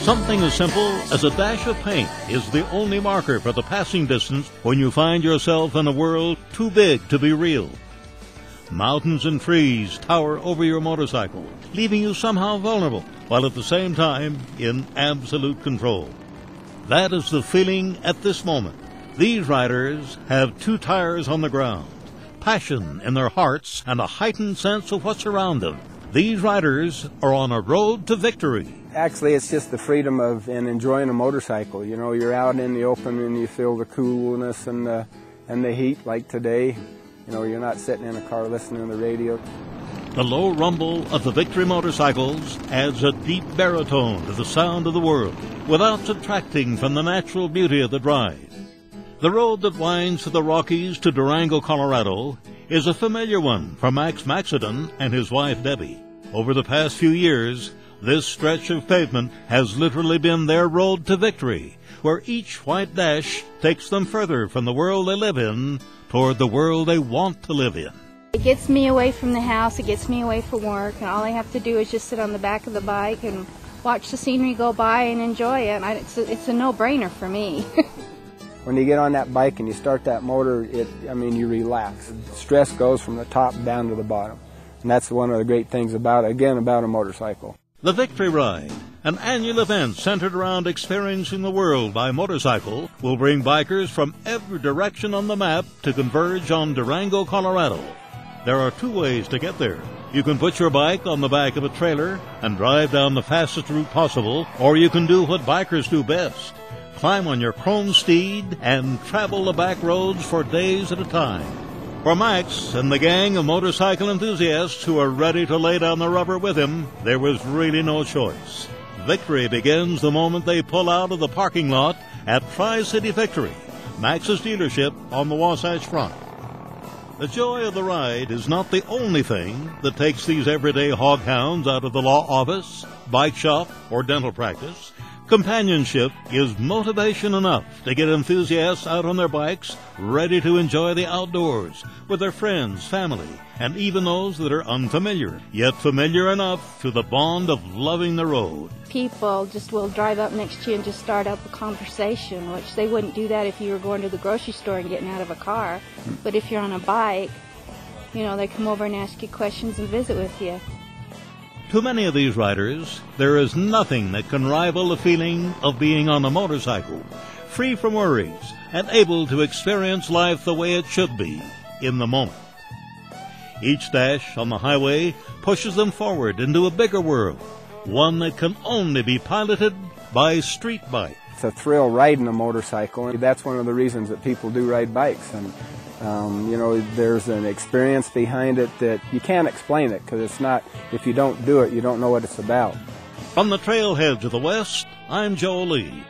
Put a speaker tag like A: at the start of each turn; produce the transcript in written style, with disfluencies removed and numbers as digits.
A: Something as simple as a dash of paint is the only marker for the passing distance when you find yourself in a world too big to be real. Mountains and trees tower over your motorcycle, leaving you somehow vulnerable, while at the same time in absolute control. That is the feeling at this moment. These riders have two tires on the ground, passion in their hearts, and a heightened sense of what's around them. These riders are on a road to victory.
B: Actually, it's just the freedom of and enjoying a motorcycle. You know, you're out in the open and you feel the coolness and the heat like today. You know, you're not sitting in a car listening to the radio.
A: The low rumble of the Victory motorcycles adds a deep baritone to the sound of the world, without subtracting from the natural beauty of the drive. The road that winds to the Rockies to Durango, Colorado, is a familiar one for Max Maxedon and his wife Debbie. Over the past few years, this stretch of pavement has literally been their road to victory, where each white dash takes them further from the world they live in toward the world they want to live in.
C: It gets me away from the house, it gets me away from work, and all I have to do is just sit on the back of the bike and watch the scenery go by and enjoy it. It's a no-brainer for me.
B: When you get on that bike and you start that motor, you relax. Stress goes from the top down to the bottom. And that's one of the great things about a motorcycle.
A: The Victory Ride, an annual event centered around experiencing the world by motorcycle, will bring bikers from every direction on the map to converge on Durango, Colorado. There are two ways to get there. You can put your bike on the back of a trailer and drive down the fastest route possible, or you can do what bikers do best: climb on your chrome steed and travel the back roads for days at a time. For Max and the gang of motorcycle enthusiasts who are ready to lay down the rubber with him, there was really no choice. Victory begins the moment they pull out of the parking lot at Tri-City Victory, Max's dealership on the Wasatch Front. The joy of the ride is not the only thing that takes these everyday hoghounds out of the law office, bike shop, or dental practice. Companionship is motivation enough to get enthusiasts out on their bikes, ready to enjoy the outdoors with their friends, family, and even those that are unfamiliar, yet familiar enough to the bond of loving the road.
C: People just will drive up next to you and just start up a conversation, which they wouldn't do that if you were going to the grocery store and getting out of a car. But if you're on a bike, they come over and ask you questions and visit with you.
A: To many of these riders, there is nothing that can rival the feeling of being on a motorcycle, free from worries, and able to experience life the way it should be, in the moment. Each dash on the highway pushes them forward into a bigger world, one that can only be piloted by street bike.
B: It's a thrill riding a motorcycle, and that's one of the reasons that people do ride bikes. And there's an experience behind it that you can't explain it, because it's not, if you don't do it, you don't know what it's about.
A: From the trailheads of the West, I'm Joe Lee.